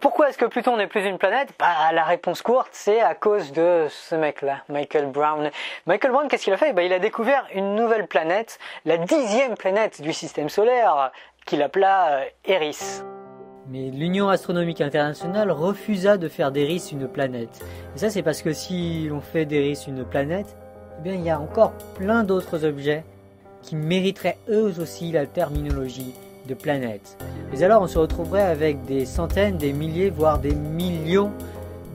Pourquoi est-ce que Pluton n'est plus une planète? La réponse courte, c'est à cause de ce mec-là, Michael Brown. Michael Brown, qu'est-ce qu'il a fait? Il a découvert une nouvelle planète, la 10e planète du système solaire, qu'il appela Eris. Mais l'Union astronomique internationale refusa de faire d'Eris une planète. Et ça, c'est parce que si l'on fait d'Eris une planète, eh bien, il y a encore plein d'autres objets qui mériteraient eux aussi la terminologie de planète. Mais alors on se retrouverait avec des centaines, des milliers, voire des millions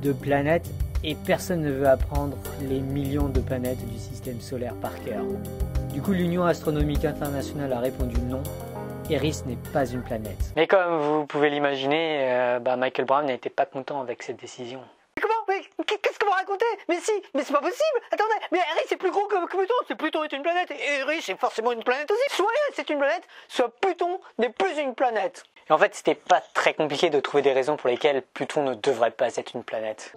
de planètes et personne ne veut apprendre les millions de planètes du système solaire par cœur. Du coup, l'Union astronomique internationale a répondu non. Eris n'est pas une planète. Mais comme vous pouvez l'imaginer, Michael Brown n'était pas content avec cette décision. Comment? Mais qu'est-ce que vous racontez? Mais si, mais c'est pas possible. Attendez, mais Eris c'est plus gros que Pluton. Pluton est une planète et Eris c'est forcément une planète aussi. Soit Eris c'est une planète, soit Pluton n'est plus une planète. Et en fait, c'était pas très compliqué de trouver des raisons pour lesquelles Pluton ne devrait pas être une planète.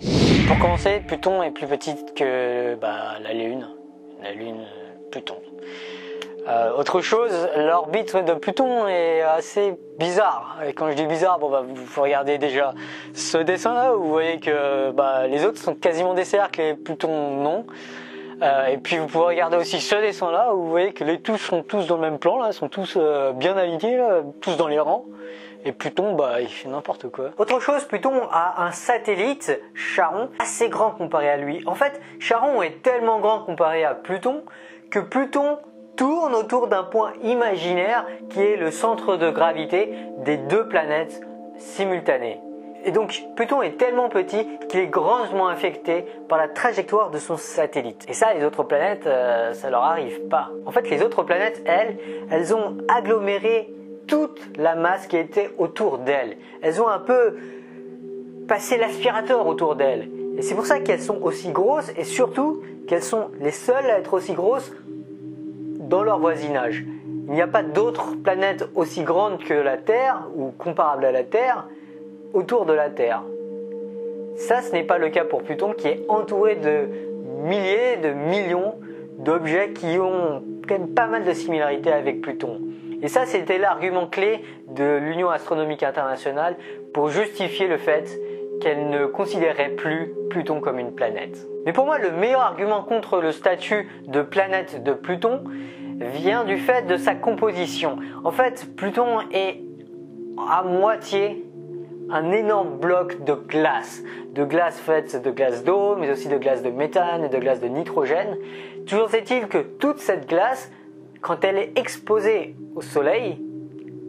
Pour commencer, Pluton est plus petite que la Lune Pluton. Autre chose, l'orbite de Pluton est assez bizarre. Et quand je dis bizarre, vous regardez déjà ce dessin-là où vous voyez que les autres sont quasiment des cercles et Pluton non. Et puis vous pouvez regarder aussi ce dessin-là où vous voyez que les touches sont tous dans le même plan, là, sont tous bien alignés, là, tous dans les rangs. Et Pluton, il fait n'importe quoi. Autre chose, Pluton a un satellite, Charon, assez grand comparé à lui. En fait, Charon est tellement grand comparé à Pluton que Pluton tourne autour d'un point imaginaire qui est le centre de gravité des deux planètes simultanées. Et donc Pluton est tellement petit qu'il est grandement affecté par la trajectoire de son satellite. Et ça, les autres planètes, ça leur arrive pas. En fait, les autres planètes, elles ont aggloméré toute la masse qui était autour d'elles. Elles ont un peu passé l'aspirateur autour d'elles. Et c'est pour ça qu'elles sont aussi grosses et surtout qu'elles sont les seules à être aussi grosses dans leur voisinage. Il n'y a pas d'autres planètes aussi grandes que la Terre ou comparables à la Terre autour de la Terre. Ça, ce n'est pas le cas pour Pluton qui est entouré de milliers, de millions d'objets qui ont quand même pas mal de similarités avec Pluton. Et ça, c'était l'argument clé de l'Union astronomique internationale pour justifier le fait qu'elle ne considérait plus Pluton comme une planète. Mais pour moi, le meilleur argument contre le statut de planète de Pluton vient du fait de sa composition. En fait, Pluton est à moitié un énorme bloc de glace faite de glace d'eau, mais aussi de glace de méthane et de glace de nitrogène. Toujours est-il que toute cette glace, quand elle est exposée au Soleil,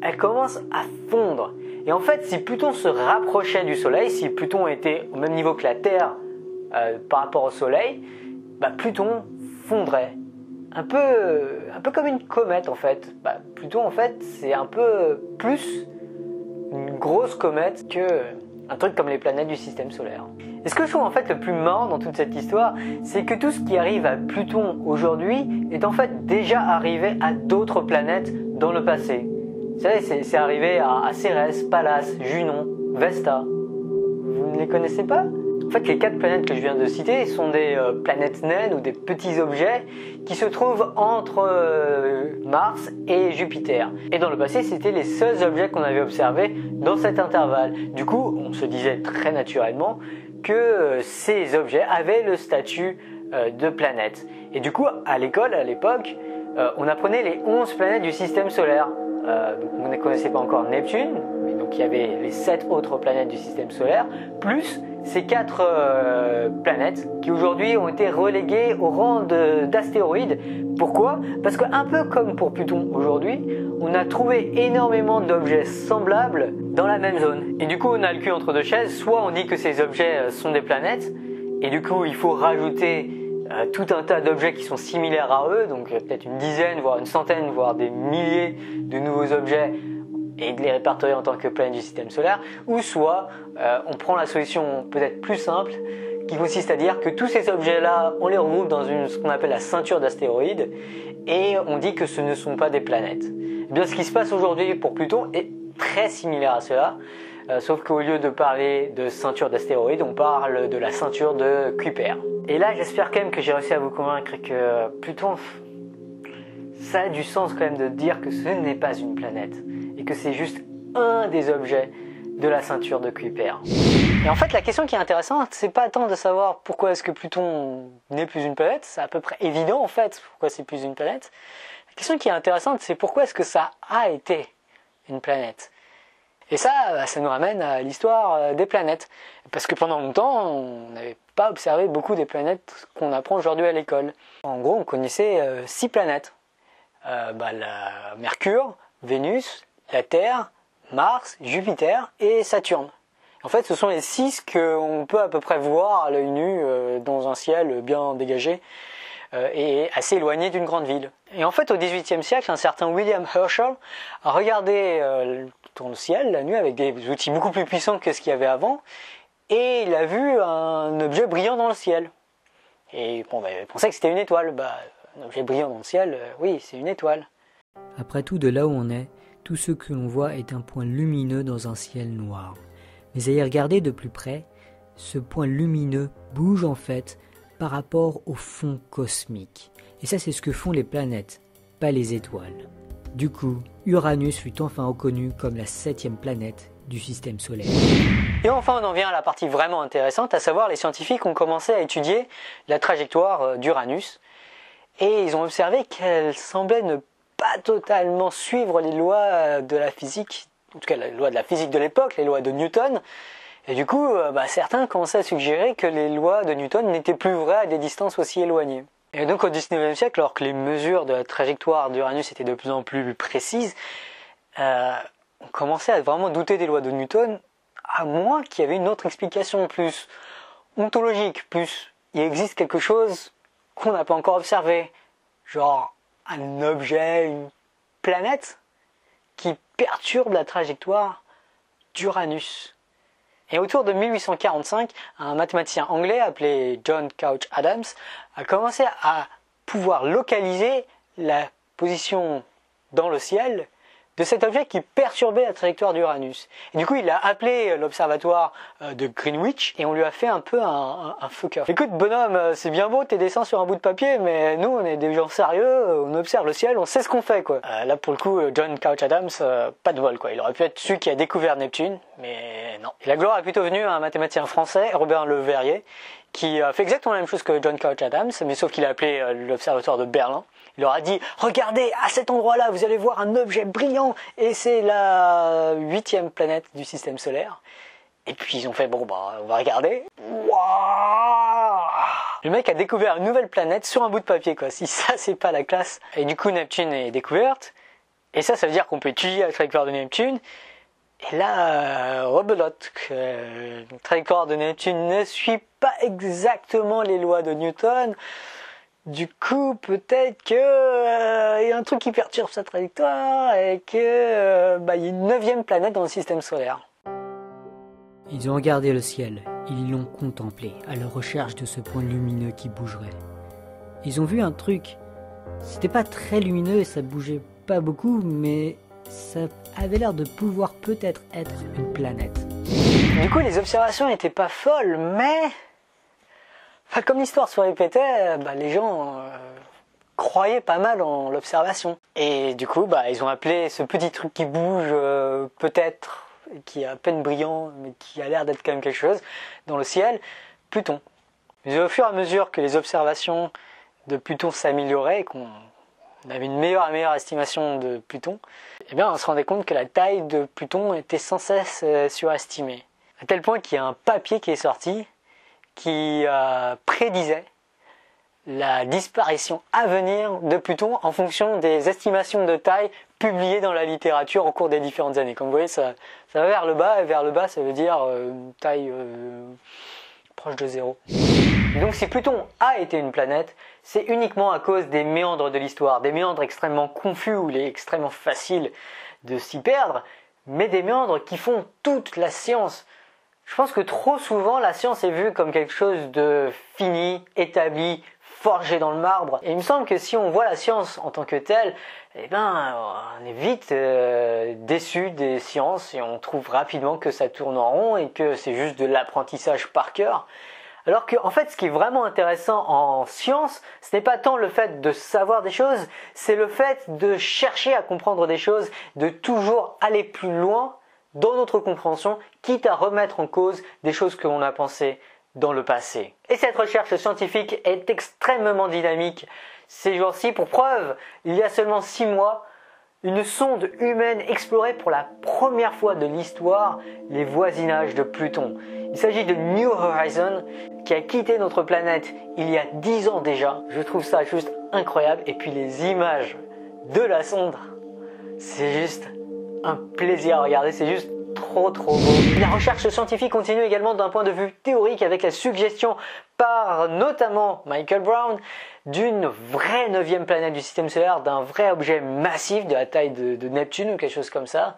elle commence à fondre. Et en fait, si Pluton se rapprochait du Soleil, si Pluton était au même niveau que la Terre par rapport au Soleil, Pluton fondrait. Un peu comme une comète en fait. Pluton en fait, c'est un peu plus une grosse comète que un truc comme les planètes du système solaire. Et ce que je trouve en fait le plus marrant dans toute cette histoire, c'est que tout ce qui arrive à Pluton aujourd'hui est en fait déjà arrivé à d'autres planètes dans le passé. Vous savez, c'est arrivé à Cérès, Pallas, Junon, Vesta. Vous ne les connaissez pas ? En fait, les 4 planètes que je viens de citer sont des planètes naines ou des petits objets qui se trouvent entre Mars et Jupiter. Et dans le passé, c'était les seuls objets qu'on avait observés dans cet intervalle. Du coup, on se disait très naturellement que ces objets avaient le statut de planète. Et du coup, à l'école, à l'époque, on apprenait les 11 planètes du système solaire. Donc on ne connaissait pas encore Neptune, mais donc il y avait les 7 autres planètes du système solaire, plus ces 4 planètes qui aujourd'hui ont été reléguées au rang d'astéroïdes. Pourquoi? Parce qu'un peu comme pour Pluton aujourd'hui, on a trouvé énormément d'objets semblables dans la même zone. Et du coup on a le cul entre deux chaises, soit on dit que ces objets sont des planètes, et du coup il faut rajouter tout un tas d'objets qui sont similaires à eux, donc peut-être une dizaine, voire une centaine, voire des milliers de nouveaux objets et de les répertorier en tant que planètes du système solaire, ou soit on prend la solution peut-être plus simple qui consiste à dire que tous ces objets-là, on les regroupe dans ce qu'on appelle la ceinture d'astéroïdes et on dit que ce ne sont pas des planètes. Et bien, ce qui se passe aujourd'hui pour Pluton est très similaire à cela, sauf qu'au lieu de parler de ceinture d'astéroïdes, on parle de la ceinture de Kuiper. Et là, j'espère quand même que j'ai réussi à vous convaincre que Pluton, ça a du sens quand même de dire que ce n'est pas une planète et que c'est juste un des objets de la ceinture de Kuiper. Et en fait, la question qui est intéressante, c'est pas tant de savoir pourquoi est-ce que Pluton n'est plus une planète, c'est à peu près évident en fait pourquoi c'est plus une planète. La question qui est intéressante, c'est pourquoi est-ce que ça a été une planète. Et ça nous ramène à l'histoire des planètes. Parce que pendant longtemps, on n'avait pas observé beaucoup des planètes qu'on apprend aujourd'hui à l'école. En gros, on connaissait 6 planètes. La Mercure, Vénus, la Terre, Mars, Jupiter et Saturne. En fait, ce sont les 6 qu'on peut à peu près voir à l'œil nu dans un ciel bien dégagé et assez éloigné d'une grande ville. Et en fait, au XVIIIe siècle, un certain William Herschel a regardé dans le ciel la nuit avec des outils beaucoup plus puissants que ce qu'il y avait avant, et il a vu un objet brillant dans le ciel. Et il pensait que c'était une étoile. Un objet brillant dans le ciel, oui, c'est une étoile. Après tout, de là où on est, tout ce que l'on voit est un point lumineux dans un ciel noir. Mais à y regarder de plus près, ce point lumineux bouge en fait par rapport au fond cosmique. Et ça, c'est ce que font les planètes, pas les étoiles. Du coup, Uranus fut enfin reconnu comme la 7e planète du système solaire. Et enfin, on en vient à la partie vraiment intéressante, à savoir les scientifiques ont commencé à étudier la trajectoire d'Uranus. Et ils ont observé qu'elle semblait ne pas totalement suivre les lois de la physique, en tout cas la loi de la physique de l'époque, les lois de Newton. Et du coup, certains commençaient à suggérer que les lois de Newton n'étaient plus vraies à des distances aussi éloignées. Et donc au XIXe siècle, alors que les mesures de la trajectoire d'Uranus étaient de plus en plus précises, on commençait à vraiment douter des lois de Newton, à moins qu'il y avait une autre explication plus ontologique, plus il existe quelque chose qu'on n'a pas encore observé, genre un objet, une planète qui perturbe la trajectoire d'Uranus. Et autour de 1845, un mathématicien anglais appelé John Couch Adams a commencé à pouvoir localiser la position dans le ciel de cet objet qui perturbait la trajectoire d'Uranus. Et du coup, il a appelé l'observatoire de Greenwich et on lui a fait un peu un fucker. Écoute, bonhomme, c'est bien beau tes dessins sur un bout de papier, mais nous, on est des gens sérieux, on observe le ciel, on sait ce qu'on fait, quoi. Là, pour le coup, John Couch Adams, pas de bol, quoi. Il aurait pu être celui qui a découvert Neptune, mais non. Et la gloire est plutôt venue à un mathématicien français, Robert Le Verrier, qui a fait exactement la même chose que John Couch Adams, mais sauf qu'il a appelé l'observatoire de Berlin. Il leur a dit, regardez, à cet endroit-là, vous allez voir un objet brillant, et c'est la 8e planète du système solaire. Et puis ils ont fait, on va regarder. Waouh! Le mec a découvert une nouvelle planète sur un bout de papier, quoi. Si ça, c'est pas la classe. Et du coup, Neptune est découverte. Et ça veut dire qu'on peut étudier la trajectoire de Neptune. Et là, rebelote, la trajectoire de Neptune ne suit pas exactement les lois de Newton. Du coup, peut-être que y a un truc qui perturbe sa trajectoire et que y a une 9e planète dans le système solaire. Ils ont regardé le ciel, ils l'ont contemplé à la recherche de ce point lumineux qui bougerait. Ils ont vu un truc, c'était pas très lumineux et ça bougeait pas beaucoup, mais ça avait l'air de pouvoir peut-être être une planète. Du coup, les observations n'étaient pas folles, mais comme l'histoire se répétait, les gens croyaient pas mal en l'observation. Et du coup, ils ont appelé ce petit truc qui bouge, peut-être, qui est à peine brillant, mais qui a l'air d'être quand même quelque chose, dans le ciel, Pluton. Mais au fur et à mesure que les observations de Pluton s'amélioraient, et qu'on avait une meilleure et meilleure estimation de Pluton, on se rendait compte que la taille de Pluton était sans cesse surestimée. À tel point qu'il y a un papier qui est sorti, qui prédisait la disparition à venir de Pluton en fonction des estimations de taille publiées dans la littérature au cours des différentes années. Comme vous voyez, ça va vers le bas, et vers le bas, ça veut dire une taille proche de 0. Et donc si Pluton a été une planète, c'est uniquement à cause des méandres de l'histoire, des méandres extrêmement confus où il est extrêmement facile de s'y perdre, mais des méandres qui font toute la science. Je pense que trop souvent, la science est vue comme quelque chose de fini, établi, forgé dans le marbre. Et il me semble que si on voit la science en tant que telle, on est vite déçu des sciences et on trouve rapidement que ça tourne en rond et que c'est juste de l'apprentissage par cœur. Alors que, en fait, ce qui est vraiment intéressant en science, ce n'est pas tant le fait de savoir des choses, c'est le fait de chercher à comprendre des choses, de toujours aller plus loin dans notre compréhension, quitte à remettre en cause des choses que l'on a pensées dans le passé. Et cette recherche scientifique est extrêmement dynamique ces jours-ci. Pour preuve, il y a seulement 6 mois, une sonde humaine explorait pour la première fois de l'histoire les voisinages de Pluton. Il s'agit de New Horizons qui a quitté notre planète il y a 10 ans déjà. Je trouve ça juste incroyable. Et puis les images de la sonde, c'est juste un plaisir à regarder, c'est juste trop beau. La recherche scientifique continue également d'un point de vue théorique avec la suggestion par notamment Michael Brown d'une vraie 9e planète du système solaire, d'un vrai objet massif de la taille de Neptune ou quelque chose comme ça,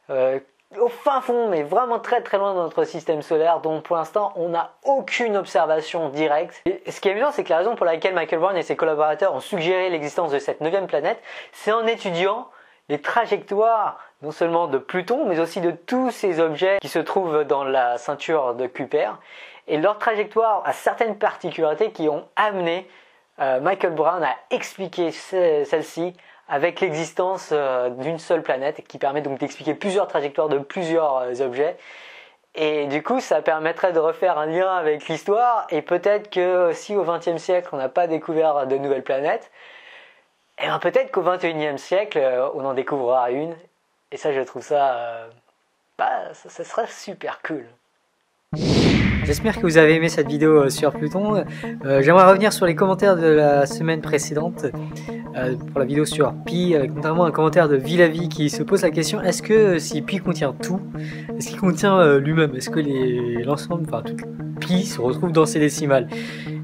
au fin fond, mais vraiment très loin de notre système solaire, dont pour l'instant on n'a aucune observation directe. Et ce qui est amusant, c'est que la raison pour laquelle Michael Brown et ses collaborateurs ont suggéré l'existence de cette 9e planète, c'est en étudiant les trajectoires non seulement de Pluton, mais aussi de tous ces objets qui se trouvent dans la ceinture de Kuiper, et leur trajectoire a certaines particularités qui ont amené Michael Brown à expliquer celle-ci avec l'existence d'une seule planète, qui permet donc d'expliquer plusieurs trajectoires de plusieurs objets. Et du coup, ça permettrait de refaire un lien avec l'histoire, et peut-être que si au XXe siècle on n'a pas découvert de nouvelles planètes, et bien peut-être qu'au XXIe siècle on en découvrira une, et ça je trouve ça, ça serait super cool. J'espère que vous avez aimé cette vidéo sur Pluton. J'aimerais revenir sur les commentaires de la semaine précédente pour la vidéo sur Pi, avec notamment un commentaire de Villavi qui se pose la question: est-ce que si Pi contient tout, est-ce qu'il contient lui-même? Est-ce que l'ensemble, enfin tout Pi se retrouve dans ces décimales?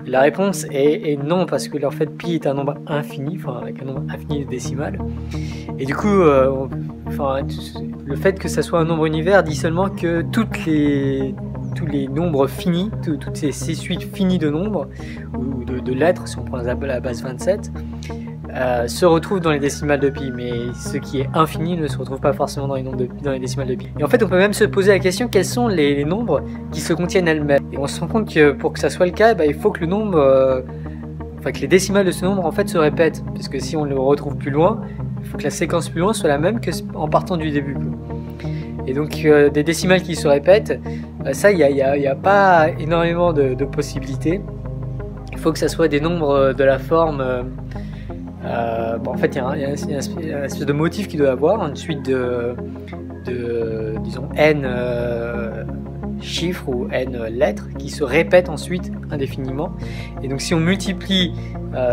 La réponse est non, parce que en fait Pi est un nombre infini, enfin avec un nombre infini de décimales. Et du coup, le fait que ça soit un nombre univers dit seulement que tous les nombres finis, toutes ces suites finies de nombres, ou de lettres, si on prend la base 27, se retrouvent dans les décimales de Pi, mais ce qui est infini ne se retrouve pas forcément dans les décimales de Pi. Et en fait, on peut même se poser la question: quels sont les nombres qui se contiennent elles-mêmes? Et on se rend compte que pour que ça soit le cas, il faut que le nombre, que les décimales de ce nombre en fait se répètent, parce que si on le retrouve plus loin, il faut que la séquence plus loin soit la même qu'en partant du début. Et donc des décimales qui se répètent, ça, il n'y a pas énormément de possibilités. Il faut que ça soit des nombres de la forme... en fait, il y a une espèce de motif qu'il doit avoir, une suite de disons, n chiffres ou n lettres qui se répètent ensuite indéfiniment. Et donc si on multiplie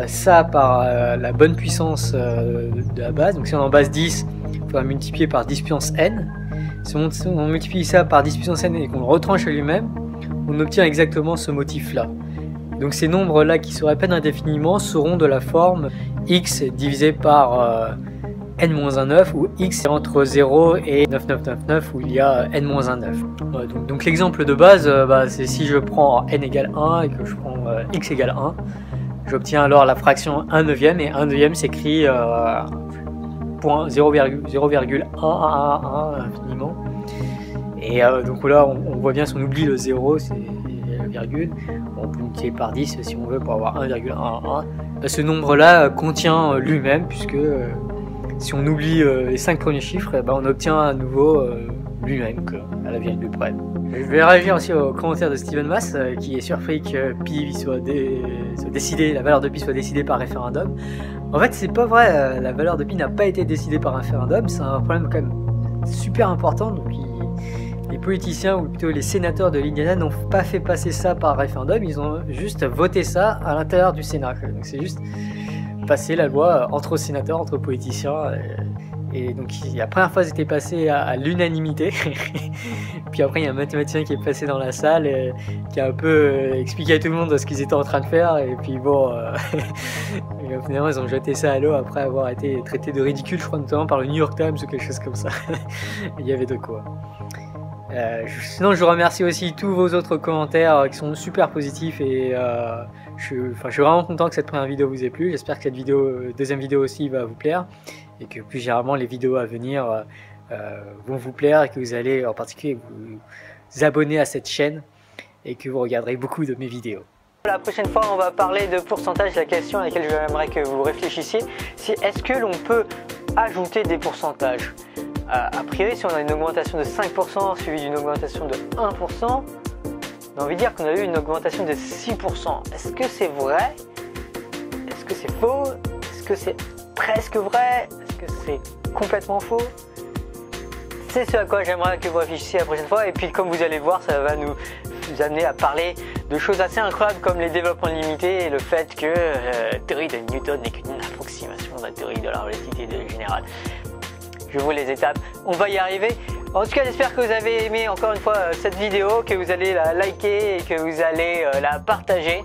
ça par la bonne puissance de la base, donc si on est en base 10, il faudra multiplier par 10 puissance n. Si on multiplie ça par 10 puissance n et qu'on le retranche à lui-même, on obtient exactement ce motif-là. Donc ces nombres-là qui se répètent indéfiniment seront de la forme x divisé par n-1,9, où x est entre 0 et 9999, où il y a n-1,9. Donc l'exemple de base, c'est si je prends n égale 1 et que je prends x égale 1, j'obtiens alors la fraction 1 neuvième, et 1 neuvième s'écrit 0,1111 infiniment. Et donc là on voit bien, si on oublie le 0, c'est virgule, on peut multiplier par 10 si on veut pour avoir 1,11. Ce nombre là contient lui-même, puisque si on oublie les 5 premiers chiffres, on obtient à nouveau lui-même à la virgule près. Je vais réagir aussi au commentaire de Steven Mass qui est surpris que Pi soit décidé, la valeur de Pi soit décidée par référendum. En fait, c'est pas vrai, la valeur de Pi n'a pas été décidée par référendum, c'est un problème quand même super important. Donc les politiciens, ou plutôt les sénateurs de l'Indiana, n'ont pas fait passer ça par référendum, ils ont juste voté ça à l'intérieur du Sénat. Donc c'est juste passer la loi entre sénateurs, entre politiciens. Et donc la première fois c'était passé à l'unanimité. Puis après il y a un mathématicien qui est passé dans la salle et qui a un peu expliqué à tout le monde ce qu'ils étaient en train de faire. Et puis bon, finalement ils ont jeté ça à l'eau après avoir été traités de ridicule, je crois, notamment par le New York Times ou quelque chose comme ça. Il y avait de quoi. Sinon je vous remercie aussi tous vos autres commentaires qui sont super positifs, et je suis vraiment content que cette première vidéo vous ait plu. J'espère que cette deuxième vidéo aussi va vous plaire, et que plus généralement les vidéos à venir vont vous plaire, et que vous allez en particulier vous abonner à cette chaîne et que vous regarderez beaucoup de mes vidéos. La prochaine fois on va parler de pourcentage. La question à laquelle j'aimerais que vous réfléchissiez, c'est: est-ce que l'on peut ajouter des pourcentages? A priori, si on a une augmentation de 5% suivie d'une augmentation de 1%, on a envie de dire qu'on a eu une augmentation de 6%. Est-ce que c'est vrai? Est-ce que c'est faux? Est-ce que c'est presque vrai? Est-ce que c'est complètement faux? C'est ce à quoi j'aimerais que vous réfléchissiez la prochaine fois. Et puis comme vous allez voir, ça va nous amener à parler de choses assez incroyables comme les développements limités et le fait que la théorie de Newton n'est qu'une approximation de la théorie de la relativité générale. Je vous les étapes, on va y arriver. En tout cas, j'espère que vous avez aimé encore une fois cette vidéo, que vous allez la liker et que vous allez la partager.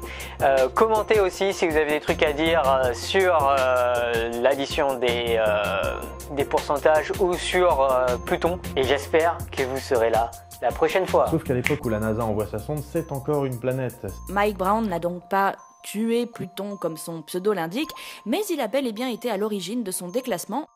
Commentez aussi si vous avez des trucs à dire sur l'addition des pourcentages ou sur Pluton. Et j'espère que vous serez là la prochaine fois. Sauf qu'à l'époque où la NASA envoie sa sonde, c'est encore une planète. Mike Brown n'a donc pas tué Pluton comme son pseudo l'indique, mais il a bel et bien été à l'origine de son déclassement.